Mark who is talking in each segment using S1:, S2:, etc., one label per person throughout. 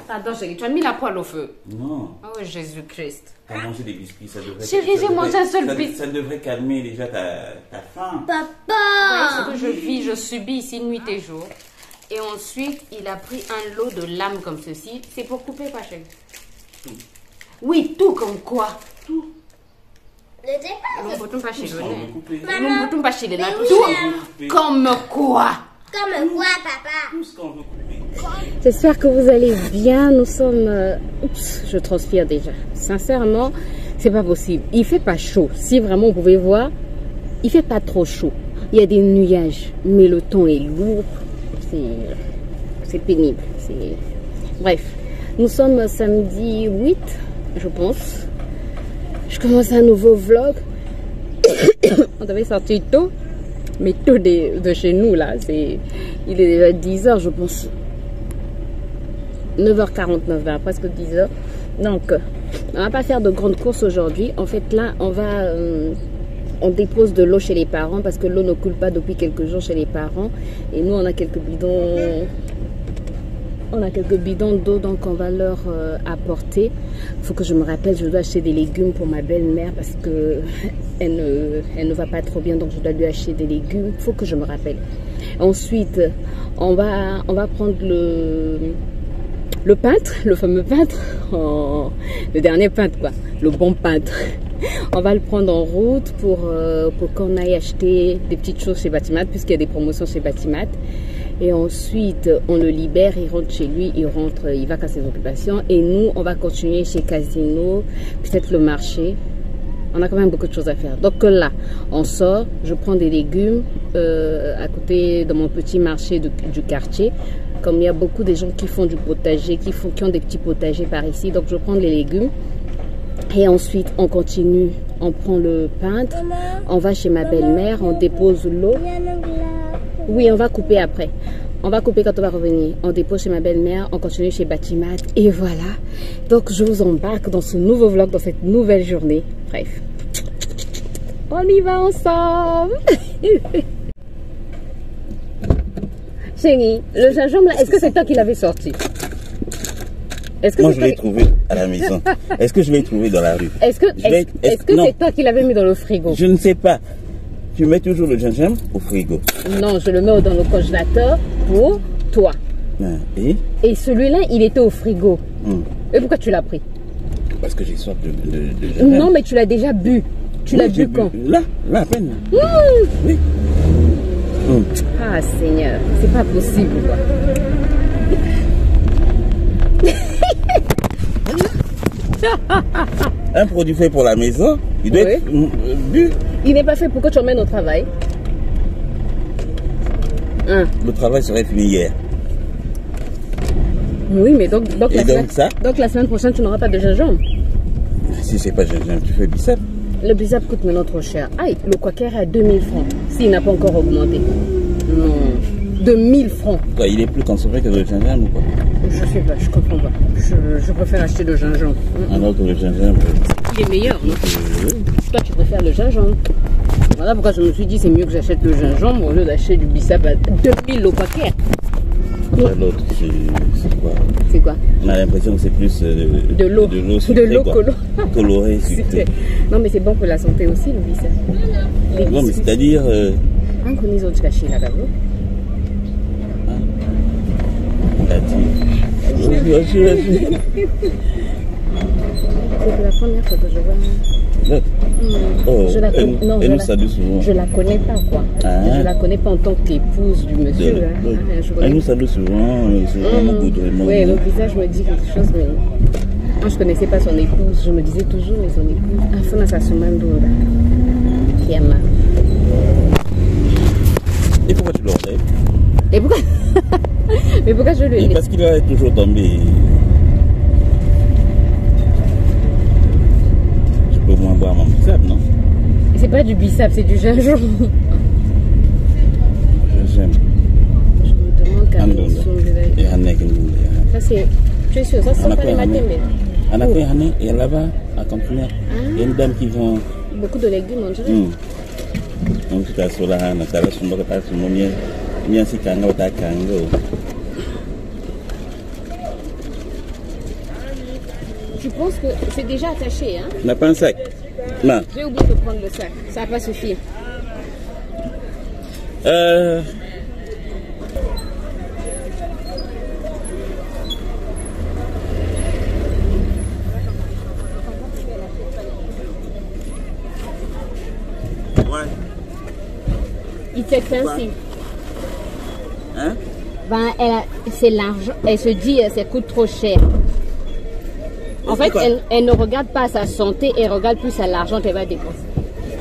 S1: Attends, chérie, tu as mis la poêle au feu.
S2: Non.
S1: Oh, Jésus-Christ.
S2: T'as mangé des biscuits, ça devrait...
S1: Chérie, j'ai mangé un seul biscuit.
S2: Ça devrait calmer déjà ta faim.
S1: Papa! Ce que je vis, je subis ici nuit et jour. Et ensuite, il a pris un lot de lames comme ceci. C'est pour couper, pas chérie?
S2: Tout.
S1: Oui, tout comme quoi?
S3: Tout. Ne sais pas.
S1: Non, bouton pas chez le
S3: Maman.
S1: Non, bouton pas chez le
S3: Mais oui,
S1: Tout comme quoi?
S3: Comme quoi, papa?
S2: Tout ce qu'on veut couper.
S1: J'espère que vous allez bien. Nous sommes... Oups, je transpire déjà. Sincèrement, c'est pas possible. Il fait pas chaud. Si vraiment vous pouvez voir, il fait pas trop chaud. Il y a des nuages, mais le temps est lourd. C'est pénible. Bref, nous sommes samedi 8, je pense. Je commence un nouveau vlog. On devait sortir tôt, mais tôt de chez nous là. Il est déjà 10h, je pense. 9h49, vers presque 10h. Donc, on va pas faire de grandes courses aujourd'hui. En fait, là, on dépose de l'eau chez les parents parce que l'eau ne coule pas depuis quelques jours chez les parents. Et nous, on a quelques bidons. On a quelques bidons d'eau, donc on va leur apporter. Il faut que je me rappelle, je dois acheter des légumes pour ma belle-mère parce que elle ne va pas trop bien, donc je dois lui acheter des légumes. Il faut que je me rappelle. Ensuite, on va prendre le peintre, le fameux peintre, le dernier peintre quoi, le bon peintre. On va le prendre en route pour qu'on aille acheter des petites choses chez Batimat, puisqu'il y a des promotions chez Batimat. Et ensuite, on le libère, il rentre chez lui, il va à ses occupations. Et nous, on va continuer chez Casino, peut-être le marché. On a quand même beaucoup de choses à faire. Donc là, on sort, je prends des légumes à côté de mon petit marché du quartier. Comme il y a beaucoup de gens qui font du potager, qui ont des petits potagers par ici. Donc je prends les légumes. Et ensuite, on continue, on prend le peintre, on va chez ma belle-mère, on dépose l'eau. Oui, on va couper après. On va couper quand on va revenir. On dépose chez ma belle-mère, on continue chez Batimat. Et voilà. Donc, je vous embarque dans ce nouveau vlog, dans cette nouvelle journée. Bref. On y va ensemble. Chérie, le gingembre, est-ce que c'est toi qui l'avais sorti?
S2: Moi, je l'ai trouvé à la maison. Est-ce que je vais le trouver dans la rue?
S1: Est-ce que c'est toi qui l'avais mis dans le frigo?
S2: Je ne sais pas. Tu mets toujours le gingembre au frigo?
S1: Non, je le mets dans le congélateur pour toi. Et celui-là, il était au frigo. Et pourquoi tu l'as pris?
S2: Parce que j'ai soif de gingembre.
S1: Non, mais tu l'as déjà bu. Tu l'as bu quand?
S2: Là, à peine. Oui.
S1: Ah, Seigneur, c'est pas possible, quoi.
S2: Un produit fait pour la maison, il doit être bu.
S1: Il n'est pas fait pour que tu emmènes au travail.
S2: Le travail serait fini hier.
S1: Oui, mais donc la semaine prochaine, tu n'auras pas de gingembre.
S2: Si c'est pas gingembre, tu fais biceps.
S1: Le biceps coûte maintenant trop cher. Aïe, le quaker est à 2000 francs. S'il n'a pas encore augmenté. Non. 2000 francs.
S2: Quoi, il est plus consommé que le gingembre ou quoi?
S1: Je sais pas, je comprends pas. Je préfère acheter le gingembre.
S2: Alors que le gingembre...
S1: Il est meilleur, non? Toi, tu préfères le gingembre. Voilà pourquoi je me suis dit c'est mieux que j'achète le gingembre au lieu d'acheter du biceps à 2000 au paquet.
S2: L'autre, c'est quoi?
S1: C'est quoi?
S2: On a l'impression que c'est plus
S1: de l'eau
S2: colorée.
S1: Non, mais c'est bon pour la santé aussi, le biceps.
S2: Non, mais c'est-à-dire...
S1: On connaît les autres cachés là-bas. C'est la première fois que je vois. Je la connais. Non, je la connais pas, quoi. Je la connais pas en tant qu'épouse du monsieur.
S2: Elle nous salue souvent. C'est vraiment goudronnement.
S1: Oui, le visage me dit quelque chose, mais moi je connaissais pas son épouse. Je me disais toujours, mais son épouse. Enfin, ça se m'a dit. Kiama.
S2: Et pourquoi tu l'enlèves?
S1: Et pourquoi? Mais pourquoi je le laisse?
S2: Parce qu'il va toujours tomber. Je peux au moins boire mon biceps, non?
S1: C'est pas du biceps, c'est du gingembre.
S2: Gingembre.
S1: Je me demande quand même. Ça c'est. Tu es sûr, ça c'est pas les matins, mais.
S2: Et là-bas, à Campina, il y a une dame qui vend.
S1: Beaucoup de légumes, on dirait.
S2: Donc, tu as sur la hanne, tu as sur le repas, sur mon mien. Bien si kango ta kango.
S1: tu penses que c'est déjà attaché, hein?
S2: On n'a pas un sac? Non.
S1: J'ai oublié de prendre le sac. Ça va pas suffire.
S2: Ouais.
S1: It's expensive.
S2: Hein?
S1: Ben, c'est l'argent. Elle se dit, ça coûte trop cher. En fait, elle ne regarde pas sa santé, elle regarde plus à l'argent qu'elle va dépenser.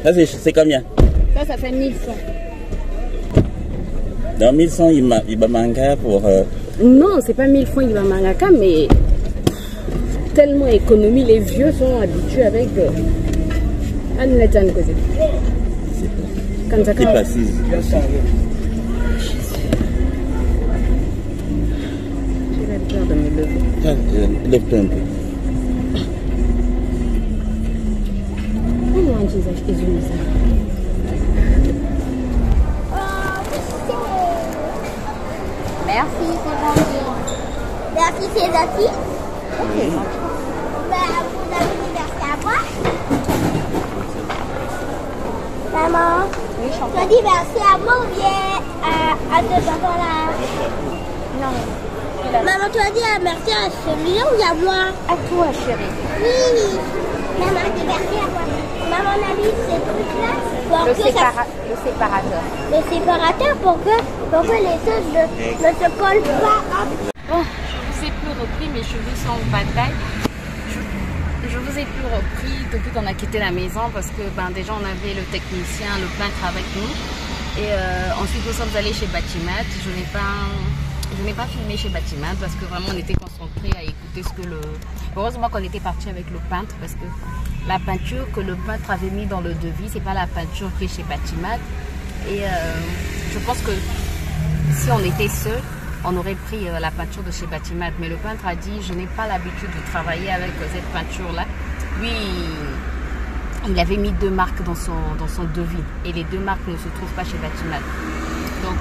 S2: Ça, c'est combien?
S1: Ça fait 1100.
S2: Dans 1100, il va manquer pour...
S1: Non, c'est pas 1000 francs, il va mangaka, mais tellement économie, les vieux sont habitués avec... Anne la Jan Cosé. Comme ça,
S2: il précise.
S1: J'ai peur de me lever.
S2: Lève-toi un peu.
S3: Merci, c'est gentil. Merci, c'est gentil. Ok. Ben, vous avez dit merci à moi. Maman, tu as dit merci à moi ou bien à deux enfants là? Non. Maman, tu as dit merci à celui-là ou à moi?
S1: À toi, chérie.
S3: Oui. Maman a dit merci à moi. Maman a mis ces trucs-là pour
S1: Le
S3: séparateur. Le séparateur pour que les choses ne se collent pas.
S1: Bon, je vous ai plus repris, mes cheveux sont en bataille. Je vous ai plus repris depuis qu'on a quitté la maison parce que déjà on avait le technicien, le peintre avec nous. Et ensuite nous sommes allés chez Batimat. Je n'ai pas filmé chez Batimat parce que vraiment on était concentrés à écouter ce que le... Heureusement qu'on était parti avec le peintre parce que la peinture que le peintre avait mis dans le devis, c'est pas la peinture qui est chez Batimat. Et je pense que si on était seul, on aurait pris la peinture de chez Batimat. Mais le peintre a dit, je n'ai pas l'habitude de travailler avec cette peinture-là. Lui, il avait mis 2 marques dans son devis. Et les 2 marques ne se trouvent pas chez Batimat. Donc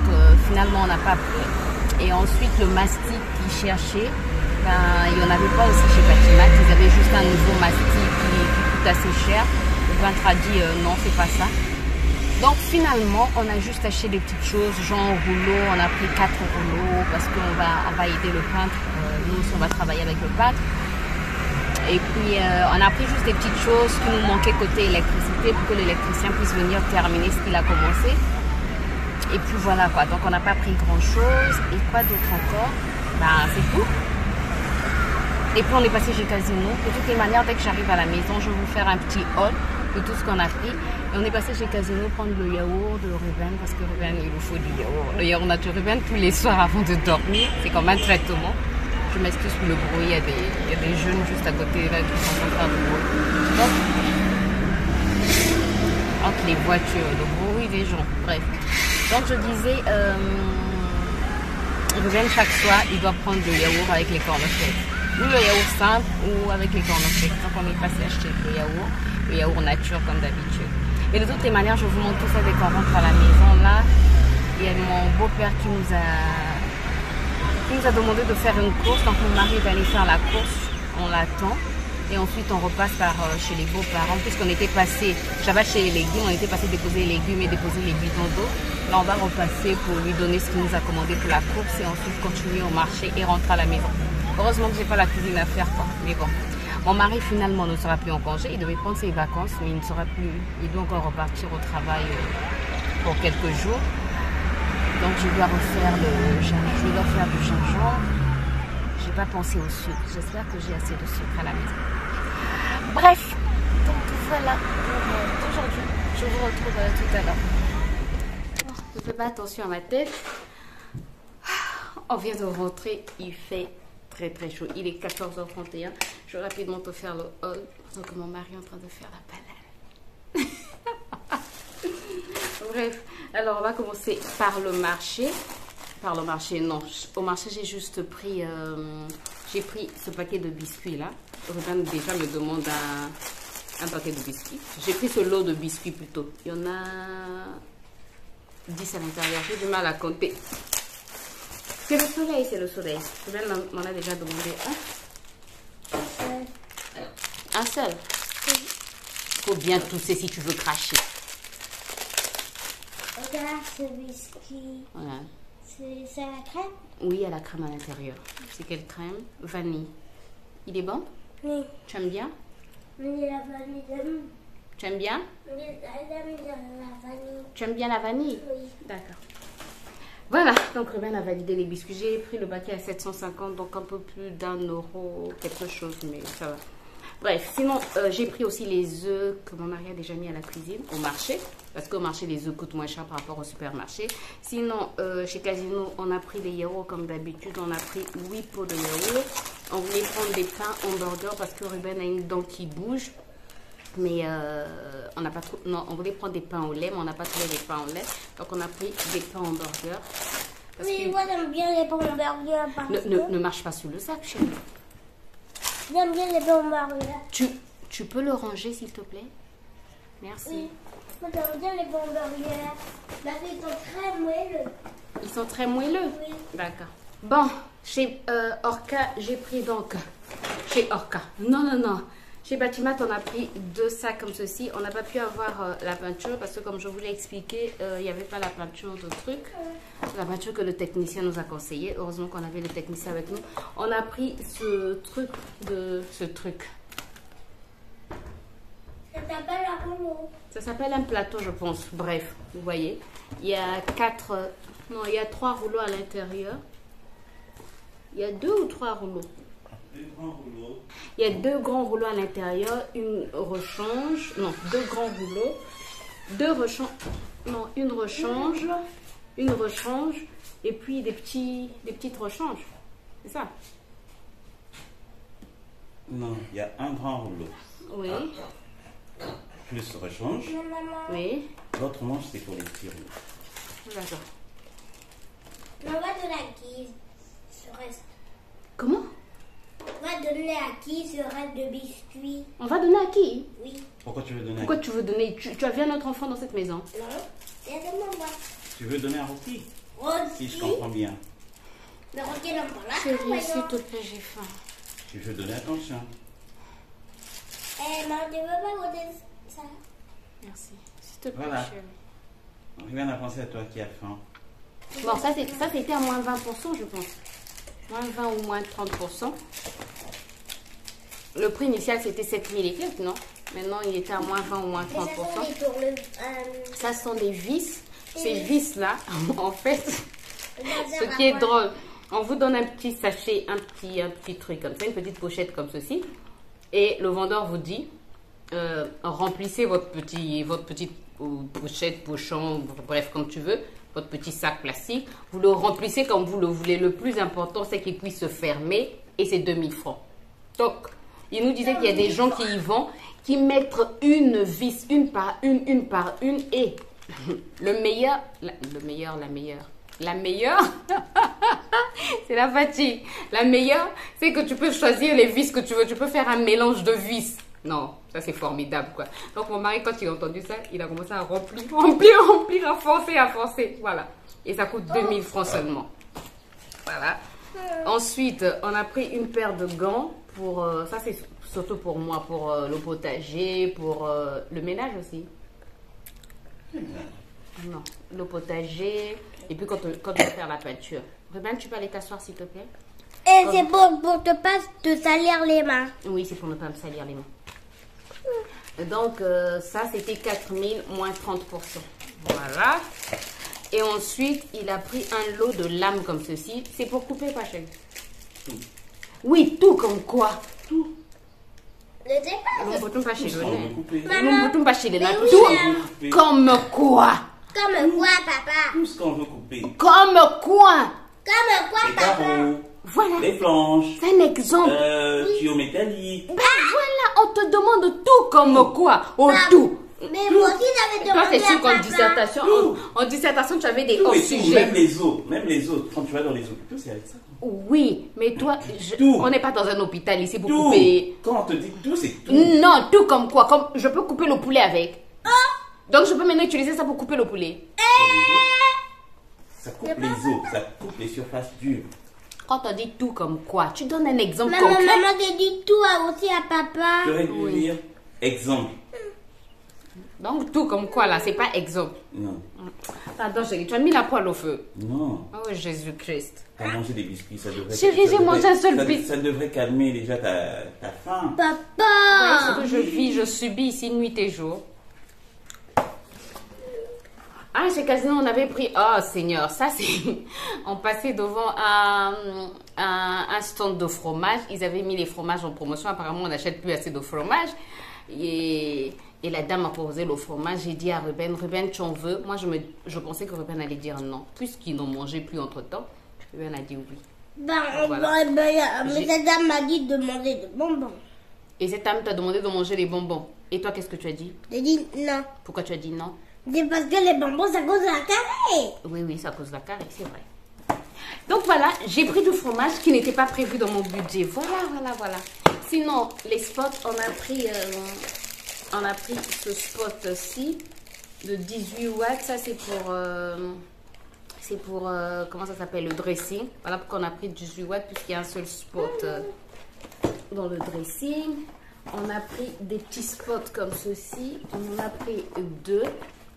S1: finalement, on n'a pas pris. Et ensuite, le mastic qu'il cherchait, il n'y en avait pas aussi chez Batimat. Ils avaient juste un nouveau mastic qui coûte assez cher. Le peintre a dit, non, c'est pas ça. Donc finalement, on a juste acheté des petites choses, genre rouleau, on a pris 4 rouleaux parce qu'on va aider le peintre, nous on va travailler avec le peintre. Et puis on a pris juste des petites choses qui nous manquaient côté électricité pour que l'électricien puisse venir terminer ce qu'il a commencé. Et puis voilà quoi, donc on n'a pas pris grand chose. Et quoi d'autre encore? C'est tout. Et puis on est passé chez Casino. De toutes les manières, dès que j'arrive à la maison, je vais vous faire un petit haul de tout ce qu'on a pris. Et on est passé chez Casino prendre le yaourt de Ruben parce que Ruben, il nous faut du yaourt. Le yaourt nature Ruben tous les soirs avant de dormir. C'est comme un traitement. Je m'excuse pour le bruit. Il y a des jeunes juste à côté là qui sont en train de bruit. Donc, entre les voitures, le bruit des gens. Bref. Donc je disais, Ruben chaque soir, il doit prendre le yaourt avec les cornflakes. Ou le yaourt simple ou avec les cornflakes. Donc on est passé acheter le yaourt nature comme d'habitude. Et de toutes les manières, je vous montre tout ça dès qu'on rentre à la maison. Là, il y a mon beau-père qui nous a demandé de faire une course. Donc mon mari est allé faire la course, on l'attend. Et ensuite on repasse par chez les beaux-parents. Puisqu'on était passé, j'avais chez les légumes, on était passé déposer les légumes et déposer les bidons d'eau. Là on va repasser pour lui donner ce qu'il nous a commandé pour la course et ensuite continuer au marché et rentrer à la maison. Heureusement que j'ai pas la cuisine à faire quoi. Mais bon. Mon mari finalement ne sera plus en congé, il devait prendre ses vacances, mais il ne sera plus, il doit encore repartir au travail pour quelques jours. Donc je dois faire du gingembre. J'ai pas pensé au sucre, j'espère que j'ai assez de sucre à la maison. Bref, donc voilà pour aujourd'hui. Je vous retrouve tout à l'heure. Je fais pas attention à ma tête. On vient de rentrer, il fait très très chaud. Il est 14h31. Je vais rapidement te faire le haul. Donc mon mari est en train de faire la banane. Bref, alors on va commencer par le marché. Par le marché, non. Au marché, j'ai juste pris... j'ai pris ce paquet de biscuits là. Ruben déjà me demande un paquet de biscuits. J'ai pris ce lot de biscuits plutôt. Il y en a 10 à l'intérieur. J'ai du mal à compter. C'est le soleil, c'est le soleil. Ruben m'en a déjà demandé un. Un seul. Faut bien tousser si tu veux cracher.
S3: Regarde ce biscuit.
S1: Voilà.
S3: C'est la crème?
S1: Oui, il y a la crème à l'intérieur. C'est quelle crème? Vanille. Il est bon?
S3: Oui.
S1: Tu aimes bien?
S3: Oui, la vanille.
S1: Tu aimes bien?
S3: Oui, la vanille.
S1: Tu aimes bien la vanille?
S3: Oui.
S1: D'accord. Voilà, donc Ruben a validé les biscuits. J'ai pris le paquet à 750, donc un peu plus d'1 € quelque chose, mais ça va. Bref, sinon, j'ai pris aussi les œufs que mon mari a déjà mis à la cuisine au marché. Parce qu'au marché, les œufs coûtent moins cher par rapport au supermarché. Sinon, chez Casino, on a pris les yaourts comme d'habitude. On a pris 8 pots de yaourt. On voulait prendre des pains hamburgers parce que Ruben a une dent qui bouge. Mais on n'a pas trop. Non, on voulait prendre des pains au lait, mais on n'a pas trouvé des pains au lait. Donc on a pris des pains hamburgers.
S3: Oui, moi j'aime bien les pains hamburgers.
S1: Ne marche pas sous le sac, chérie.
S3: J'aime bien les pains hamburgers.
S1: Tu peux le ranger, s'il te plaît? Merci.
S3: Oui, moi j'aime bien les pains hamburgers. Parce qu'ils sont très moelleux.
S1: Ils sont très moelleux?
S3: Oui.
S1: D'accord. Bon, chez Orca, j'ai pris donc. Chez Orca. Non. Chez Batimat, on a pris 2 sacs comme ceci. On n'a pas pu avoir la peinture parce que, comme je vous l'ai expliqué, il n'y avait pas la peinture de truc. La peinture que le technicien nous a conseillé. Heureusement qu'on avait le technicien avec nous. On a pris ce truc.
S3: Ça s'appelle un rouleau.
S1: Ça s'appelle un plateau, je pense. Bref, vous voyez. Il y a 3 rouleaux à l'intérieur. Il y a 2 ou 3 rouleaux? Il y a 2 grands rouleaux à l'intérieur, une rechange, non, 2 grands rouleaux, 2 rechanges, non, une rechange, et puis des petites rechanges. C'est ça?
S2: Non, il y a un grand rouleau.
S1: Oui.
S2: Plus rechange.
S1: Oui.
S2: L'autre manche, c'est pour les petits rouleaux.
S1: D'accord.
S3: On va donner à qui ce reste?
S1: Comment?
S3: On va donner à qui ce reste de biscuits?
S1: On va donner à qui?
S3: Oui.
S2: Pourquoi tu veux donner
S1: Pourquoi tu veux donner? Tu as vu un autre enfant dans cette maison?
S3: Non. C'est de moi.
S2: Tu veux donner à Rocky?
S3: Rocky.
S2: Si je comprends bien.
S3: Mais Rocky n'en pas là.
S1: Chérie, s'il te plaît, j'ai faim.
S2: Tu veux donner à ton chien?
S3: Eh, maman, tu veux pas goûter ça?
S1: Merci. S'il te plaît,
S2: Voilà.
S1: chérie.
S2: Rien à penser à toi qui as faim.
S1: Bon, ça c'était à moins 20%, je pense. Moins 20 ou moins 30%. Le prix initial, c'était 7000 et quelques, non? Maintenant, il était à moins 20 ou moins 30%. Ça sont des vis. Ces vis-là, en fait, ce qui est drôle, on vous donne un petit sachet, un petit truc comme ça, une petite pochette comme ceci. Et le vendeur vous dit, remplissez votre petite pochette, pochon, bref, comme tu veux, votre petit sac plastique. Vous le remplissez comme vous le voulez. Le plus important, c'est qu'il puisse se fermer et c'est 2000 francs. Donc, il nous disait qu'il y a des gens qui y vont, qui mettent une vis, une par une, et la meilleure, c'est la fatigue. La meilleure, c'est que tu peux choisir les vis que tu veux. Tu peux faire un mélange de vis. Non, ça c'est formidable, quoi. Donc mon mari, quand il a entendu ça, il a commencé à remplir, à forcer. Voilà. Et ça coûte 2000 francs seulement. Voilà. Ensuite, on a pris une paire de gants pour... ça c'est surtout pour moi, pour le potager, pour le ménage aussi. Non, le potager, et puis quand on va faire la peinture. Ruben, tu peux aller t'asseoir s'il te plaît?
S3: Et c'est pour ne pas te salir les mains.
S1: Oui, c'est pour ne pas me salir les mains. Donc, ça, c'était 4000 moins 30%. Voilà. Et ensuite, il a pris un lot de lames comme ceci. C'est pour couper, pas chérie?
S2: Tout.
S1: Oui, tout comme quoi? Tout.
S3: Ne sais pas.
S1: Mon bouton pas chez le nez.
S3: Maman,
S1: Mon bouton pas chez le nez.
S3: mais
S1: Tout
S3: oui,
S1: comme quoi?
S3: Comme quoi, papa?
S2: Tout ce qu'on veut couper.
S1: Comme quoi?
S3: Comme quoi,
S2: Les
S3: papa?
S2: carreaux,
S1: Voilà.
S2: les planches,
S1: C'est un exemple.
S2: tuyaux métalliques.
S1: Ben voilà, on te demande tout comme quoi? Oh, tout.
S3: Mais moi aussi, j'avais
S1: Toi,
S3: demandé
S1: c'est sûr
S3: à
S1: qu'en
S3: papa.
S1: dissertation,
S2: Tout.
S1: en dissertation, tu avais des
S2: Tout et tout,
S1: hors-sujets.
S2: même les autres. Quand tu vas dans les hôpitaux, c'est avec ça.
S1: Oui, mais toi,
S2: Tout.
S1: on n'est pas dans un hôpital ici pour
S2: Tout.
S1: couper.
S2: Quand on te dit tout, c'est tout.
S1: Non, tout comme quoi? Comme je peux couper le poulet avec. Donc, je peux maintenant utiliser ça pour couper le poulet.
S2: Ça coupe les os, ça coupe les surfaces dures.
S1: Quand on dit tout comme quoi, tu donnes un exemple
S3: Maman,
S1: concret.
S3: maman, j'ai dit tout aussi à papa.
S2: Tu aurais dû dire exemple.
S1: Donc tout comme quoi là, c'est pas exemple.
S2: Non.
S1: Attends chérie, tu as mis la poêle au feu.
S2: Non.
S1: Oh Jésus-Christ.
S2: T'as mangé des biscuits, ça devrait...
S1: Chérie, j'ai mangé un seul biscuit.
S2: Ça devrait calmer déjà ta faim.
S1: Vous voyez ce
S3: Papa.
S1: que je vis, je subis ici nuit et jour. Ah, chez Casino, on avait pris... Oh, Seigneur, ça c'est... On passait devant un stand de fromage. Ils avaient mis les fromages en promotion. Apparemment, on n'achète plus assez de fromage. Et la dame m'a proposé le fromage. J'ai dit à Ruben, Ruben, tu en veux? Moi, je pensais que Ruben allait dire non. Puisqu'ils n'en mangeaient plus entre-temps, Ruben a dit oui.
S3: Voilà. Mais cette dame m'a dit de manger des bonbons.
S1: Et cette dame t'a demandé de manger les bonbons. Et toi, qu'est-ce que tu as dit?
S3: J'ai dit non.
S1: Pourquoi tu as dit non?
S3: C'est parce que les bonbons, ça cause la carré.
S1: Oui, oui, c'est à cause de la carré, c'est vrai. Donc voilà, j'ai pris du fromage qui n'était pas prévu dans mon budget. Voilà. Sinon, les spots, on a pris ce spot-ci de 18 watts. Ça, c'est pour, comment ça s'appelle, le dressing. Voilà pourquoi on a pris 18 watts, puisqu'il y a un seul spot dans le dressing. On a pris des petits spots comme ceci. On en a pris 2.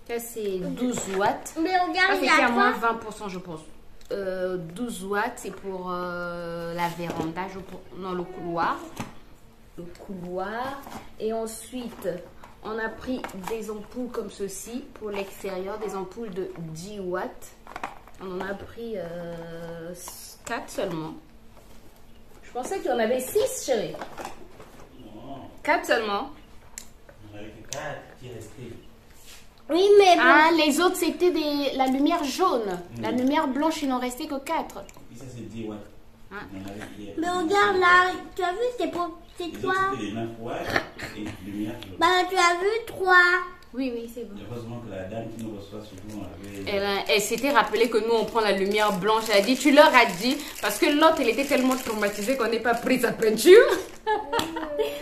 S1: Ça, c'est 12 watts.
S3: Mais regarde,
S1: Ça,
S3: il y
S1: c'est
S3: a
S1: à moins
S3: quoi?
S1: 20%, je pense. 12 watts, c'est pour la véranda, non, le couloir. Et ensuite, on a pris des ampoules comme ceci pour l'extérieur, des ampoules de 10 watts. On en a pris 4 seulement. Je pensais qu'il y en avait 6, chérie. 4 seulement.
S2: Il n'y en avait que 4 qui restaient.
S3: Oui, mais bon.
S1: Ah, les autres, c'était la lumière jaune. La lumière blanche, il n'en restait que 4.
S2: Et ça, c'est 10 watts.
S1: Ah.
S2: Il y en avait hier.
S3: Mais regarde là, tu as vu, c'est
S2: Les
S3: toi.
S2: autres, c'était les 9 watts et lumière jaune.
S3: Bah, tu as vu 3.
S1: Oui, c'est bon.
S2: Heureusement que la dame qui nous reçoit souvent avait...
S1: Elle s'était rappelé que nous, on prend la lumière blanche. Elle a dit, tu leur as dit, parce que l'autre, elle était tellement traumatisée qu'on n'ait pas pris sa peinture.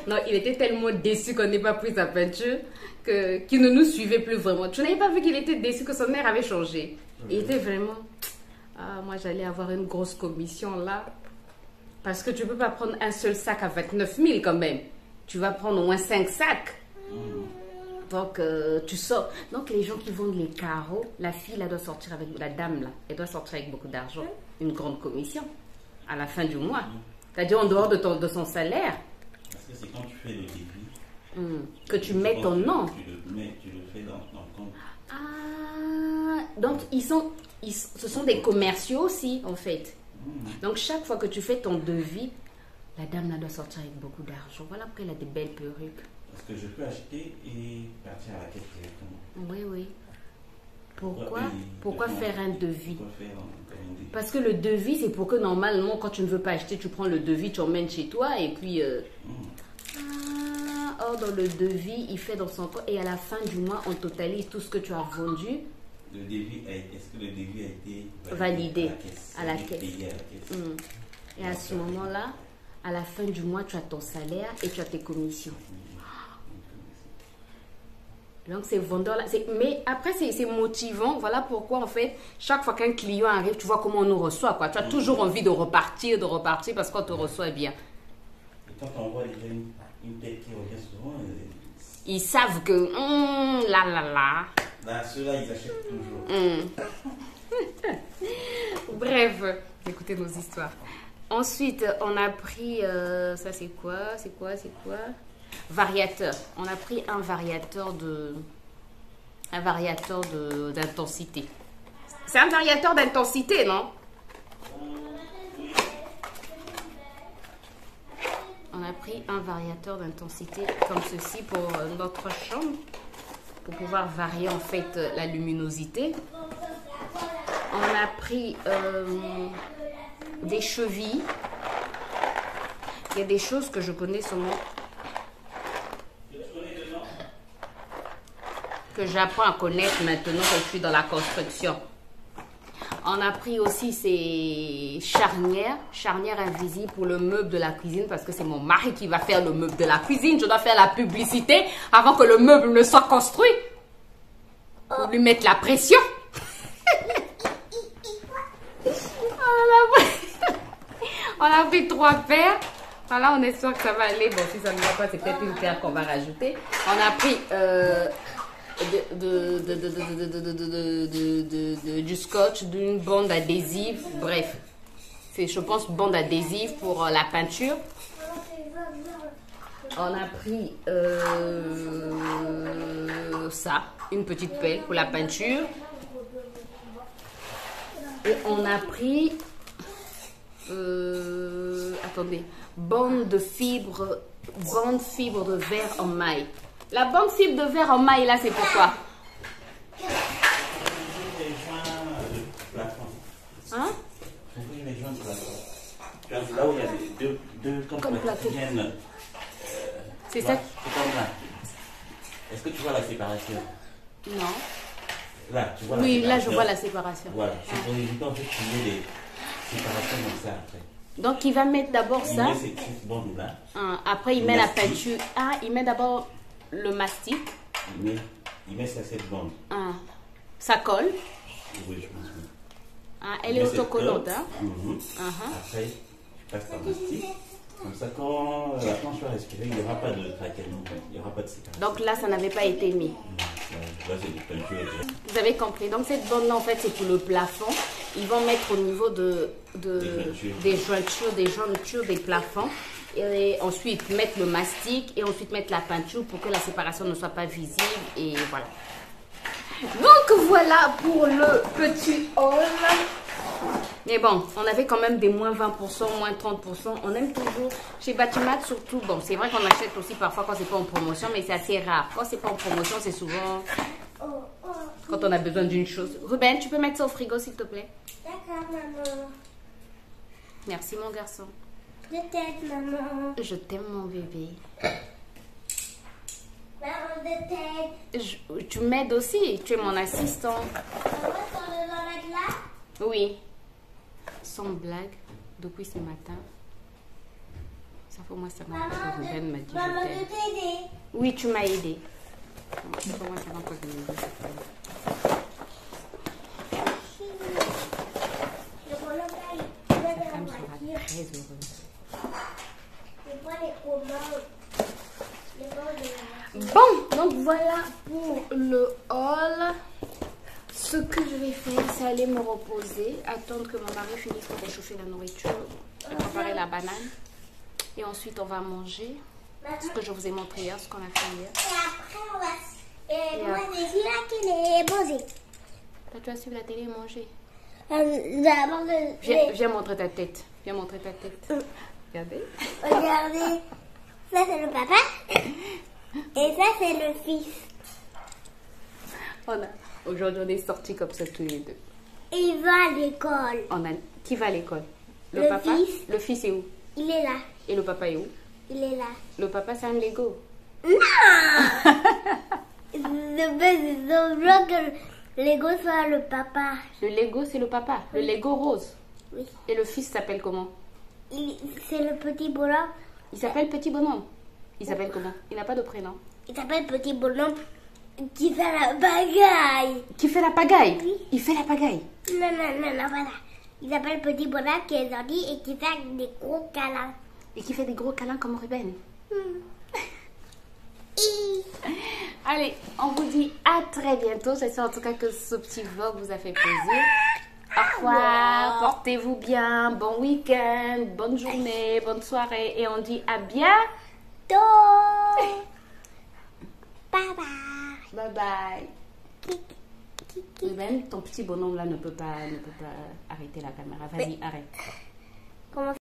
S1: Non, il était tellement déçu qu'on n'ait pas pris sa peinture qu'il ne nous suivait plus vraiment. Tu n'avais pas vu qu'il était déçu que son air avait changé. Il était vraiment... Ah, moi, j'allais avoir une grosse commission là. Parce que tu ne peux pas prendre un seul sac à 29 000 quand même. Tu vas prendre au moins 5 sacs. Donc, tu sors. Donc, les gens qui vendent les carreaux, la fille, là, doit sortir avec... La dame, là, elle doit sortir avec beaucoup d'argent. Une grande commission. À la fin du mois. C'est-à-dire en dehors de son salaire.
S2: Parce que c'est quand tu fais le débit.
S1: Que tu mets ton nom.
S2: Tu le fais dans ton compte.
S1: Ah, donc, ce sont des commerciaux aussi, en fait. Donc, chaque fois que tu fais ton devis, la dame, là, doit sortir avec beaucoup d'argent. Voilà pourquoi elle a des belles perruques.
S2: Parce que je peux acheter et partir à la caisse directement.
S1: Oui. Pourquoi faire un devis?
S2: Pourquoi faire un devis?
S1: Parce que le devis, c'est pour que normalement, quand tu ne veux pas acheter, tu prends le devis, tu emmènes chez toi et puis... Or, dans le devis, il fait dans son compte et à la fin du mois, on totalise tout ce que tu as vendu.
S2: Est-ce que le devis a été
S1: validé
S2: à la caisse?
S1: Payé à la caisse. Et à ce moment-là, à la fin du mois, tu as ton salaire et tu as tes commissions. Donc, ces vendeurs-là, mais après, c'est motivant. Voilà pourquoi, en fait, chaque fois qu'un client arrive, tu vois comment on nous reçoit, quoi. Tu as toujours envie de repartir parce qu'on te reçoit bien.
S2: Et quand on voit déjà une tête qui revient souvent,
S1: ils savent que, là.
S2: Là, ceux-là, ils achètent toujours.
S1: Bref, écoutez nos histoires. Ensuite, on a pris, ça c'est quoi? Variateur. On a pris un variateur d'intensité. C'est un variateur d'intensité, non? On a pris un variateur d'intensité comme ceci pour notre chambre, pour pouvoir varier en fait la luminosité. On a pris des chevilles. Il y a des choses que je connais seulement, que j'apprends à connaître maintenant que je suis dans la construction. On a pris aussi ces charnières invisibles pour le meuble de la cuisine parce que c'est mon mari qui va faire le meuble de la cuisine. Je dois faire la publicité avant que le meuble ne soit construit. Pour lui mettre la pression. a pris 3 paires. Voilà, on espère que ça va aller. Bon, si ça ne va pas, c'est peut-être une paire qu'on va rajouter. On a pris du scotch, d'une bande adhésive. Bref, c'est, je pense, bande adhésive pour la peinture. On a pris ça, une petite pelle pour la peinture. Et on a pris, attendez, bande fibre de verre en maille. La bande fibre de verre en maille, là, c'est pourquoi? Hein?
S2: Là où il y a deux comme plateaux.
S1: C'est ça?
S2: C'est comme là. Est-ce que tu vois la séparation?
S1: Non.
S2: Là, tu vois
S1: oui,
S2: la
S1: là, je vois la séparation.
S2: Voilà, c'est pour éviter en fait qu'il y ait des séparations comme ça après.
S1: Donc, il va mettre d'abord ça.
S2: Il met ces petites bandes là.
S1: Après, il met la peinture. Ah, il met d'abord le mastic.
S2: Il met cette bande.
S1: Ça colle.
S2: Oui, je pense.
S1: Elle est autocollante. Hein?
S2: Après, tu passes par mastic. Comme ça, quand la planche va respirer, il n'y aura pas de craquement, il n'y aura pas de séparation.
S1: Donc là, ça n'avait pas été mis.
S2: Là, c'est des peintures.
S1: Vous avez compris. Donc cette bande-là, en fait, c'est pour le plafond. Ils vont mettre au niveau des jointures, des plafonds. Et ensuite, mettre le mastic et ensuite mettre la peinture pour que la séparation ne soit pas visible. Et voilà. Donc voilà pour le petit haul. Mais bon, on avait quand même des moins 20%, moins 30%. On aime toujours. Chez Batimat, surtout, bon, c'est vrai qu'on achète aussi parfois quand c'est pas en promotion, mais c'est assez rare. Quand c'est pas en promotion, c'est souvent quand on a besoin d'une chose. Ruben, tu peux mettre ça au frigo, s'il te plaît?
S3: D'accord, maman.
S1: Merci, mon garçon.
S3: Je t'aime, maman.
S1: Je t'aime, mon bébé.
S3: Maman, je t'aime.
S1: Tu m'aides aussi. Tu es mon assistant.
S3: Maman, t'en veux dans la glace?
S1: Oui. Sans blague, depuis ce matin, ça fait au moins 50 ans que Ruben m'a dit
S3: Maman,
S1: je
S3: je
S1: t'aime.
S3: t'ai aidé.
S1: Oui, tu m'as aidé. Ça fait au moins 50 ans que je me dis ça.
S3: Je prends le bail. Je vais de la
S1: Femme sera
S3: voiture.
S1: très heureuse.
S3: Je prends les commandes. Les commandes de la voiture.
S1: Bon, donc voilà pour le haul. Ce que je vais faire, c'est aller me reposer, attendre que mon mari finisse pour réchauffer la nourriture, préparer la banane. Et ensuite, on va manger. Ce que je vous ai montré hier, ce qu'on a fait hier.
S3: Et après, on va... Et moi, j'ai vu la télé manger.
S1: Toi, tu vas suivre la télé et manger.
S3: D'abord,
S1: Viens montrer ta tête. Viens montrer ta tête. Regardez.
S3: regardez. Ça, c'est le papa. Et ça, c'est le fils.
S1: Aujourd'hui, on est sortis comme ça tous les deux.
S3: Et il va à l'école.
S1: Qui va à l'école? Le papa?
S3: fils.
S1: Le fils est où?
S3: Il est là.
S1: Et le papa est où?
S3: Il est là.
S1: Le papa, c'est un Lego.
S3: Non. Je veux que le Lego soit le papa.
S1: Le Lego, c'est le papa. Le Lego rose.
S3: Oui.
S1: Et le fils s'appelle comment?
S3: C'est le petit bonhomme.
S1: Il s'appelle Petit Bonhomme. Il s'appelle comment? Il n'a pas de prénom.
S3: Il s'appelle Petit Bonhomme qui fait la bagaille.
S1: Qui fait la pagaille?
S3: Oui.
S1: Il fait la pagaille.
S3: Non, voilà. Il s'appelle Petit Bonhomme qui est gentil et qui fait des gros câlins.
S1: Et qui fait des gros câlins comme Ruben. Allez, on vous dit à très bientôt. J'espère en tout cas que ce petit vlog vous a fait plaisir. Au revoir, portez-vous bien, bon week-end, bonne journée, bonne soirée. Et on dit à bientôt.
S3: Bye bye.
S1: Bye bye. Ruben, ton petit bonhomme là ne peut pas arrêter la caméra. Vas-y, arrête.
S3: Comment